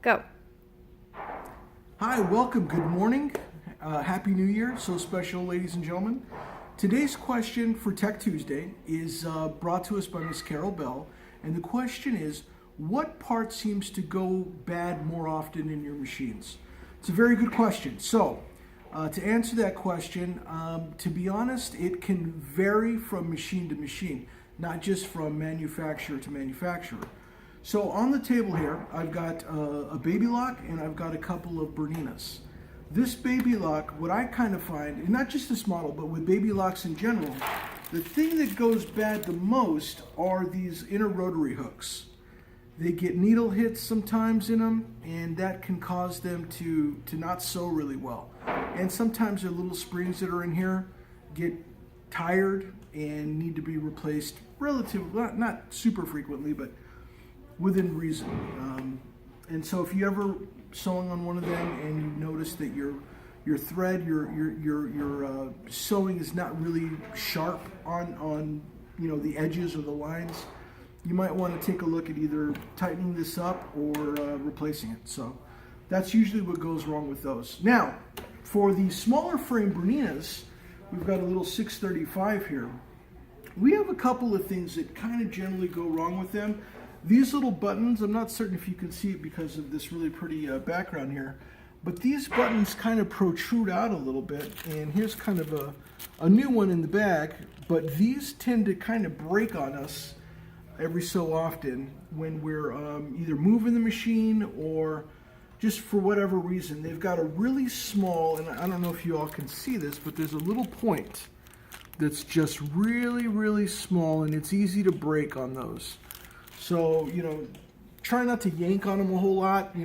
Go. Hi, welcome, good morning, Happy New Year, so special ladies and gentlemen. Today's question for Tech Tuesday is brought to us by Miss Carol Bell, and the question is, what part seems to go bad more often in your machines? It's a very good question. So, to answer that question, to be honest, it can vary from machine to machine, not just from manufacturer to manufacturer. So on the table here, I've got a Baby Lock and I've got a couple of Berninas. This Baby Lock, what I kind of find, and not just this model, but with Baby Locks in general, the thing that goes bad the most are these inner rotary hooks. They get needle hits sometimes in them, and that can cause them to not sew really well. And sometimes the little springs that are in here get tired and need to be replaced relatively, not super frequently, but within reason. And so if you ever sewing on one of them and you notice that your thread, your sewing is not really sharp on the edges or the lines, you might want to take a look at either tightening this up or replacing it. So that's usually what goes wrong with those. Now, for the smaller frame Berninas, we've got a little 635 here. We have a couple of things that kind of generally go wrong with them. These little buttons, I'm not certain if you can see it because of this really pretty background here, but these buttons kind of protrude out a little bit, and here's kind of a new one in the bag, but these tend to kind of break on us every so often when we're either moving the machine or just for whatever reason. They've got a really small, and I don't know if you all can see this, but there's a little point that's just really, really small, and it's easy to break on those. So, try not to yank on them a whole lot.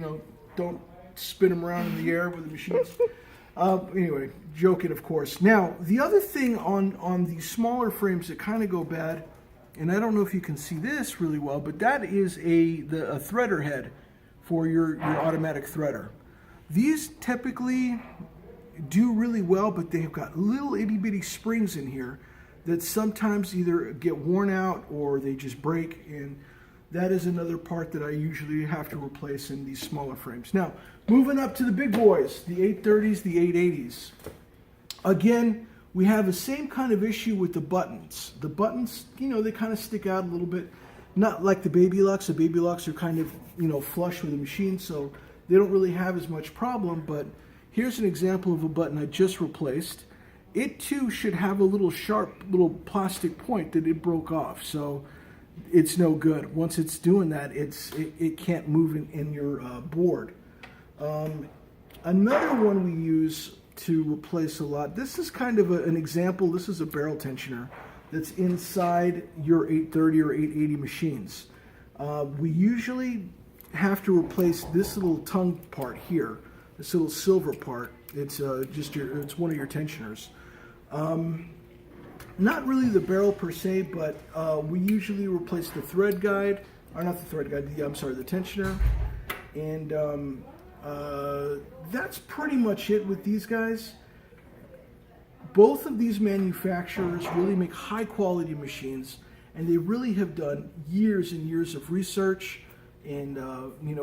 Don't spin them around in the air with the machines. Anyway, joking, of course. Now, the other thing on these smaller frames that kind of go bad, and I don't know if you can see this really well, but that is a threader head for your automatic threader. These typically do really well, but they've got little itty bitty springs in here that sometimes either get worn out or they just break, and that is another part that I usually have to replace in these smaller frames. Now, moving up to the big boys, the 830s, the 880s. Again, we have the same kind of issue with the buttons. The buttons, they kind of stick out a little bit. Not like the Baby Locks. The Baby Locks are kind of, flush with the machine, so they don't really have as much problem. But here's an example of a button I just replaced. It too should have a little sharp little plastic point that it broke off. So it's no good. Once it's doing that, it can't move in your board. Another one we use to replace a lot, this is kind of an example. This is a barrel tensioner that's inside your 830 or 880 machines. We usually have to replace this little tongue part here, this little silver part. It's it's one of your tensioners. Not really the barrel per se, but we usually replace the thread guide, or not the thread guide, the tensioner. And that's pretty much it with these guys. Both of these manufacturers really make high quality machines, and they really have done years and years of research, and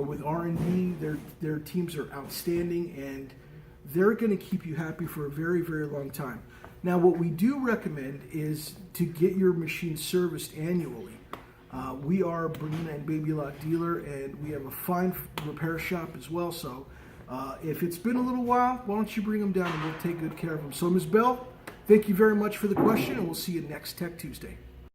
with R&D, their teams are outstanding, and they're going to keep you happy for a very, very long time. Now, what we do recommend is to get your machine serviced annually. We are a Bernina and Baby Lock dealer, and we have a fine repair shop as well. So if it's been a little while, why don't you bring them down and we'll take good care of them. So, Ms. Bell, thank you very much for the question, and we'll see you next Tech Tuesday.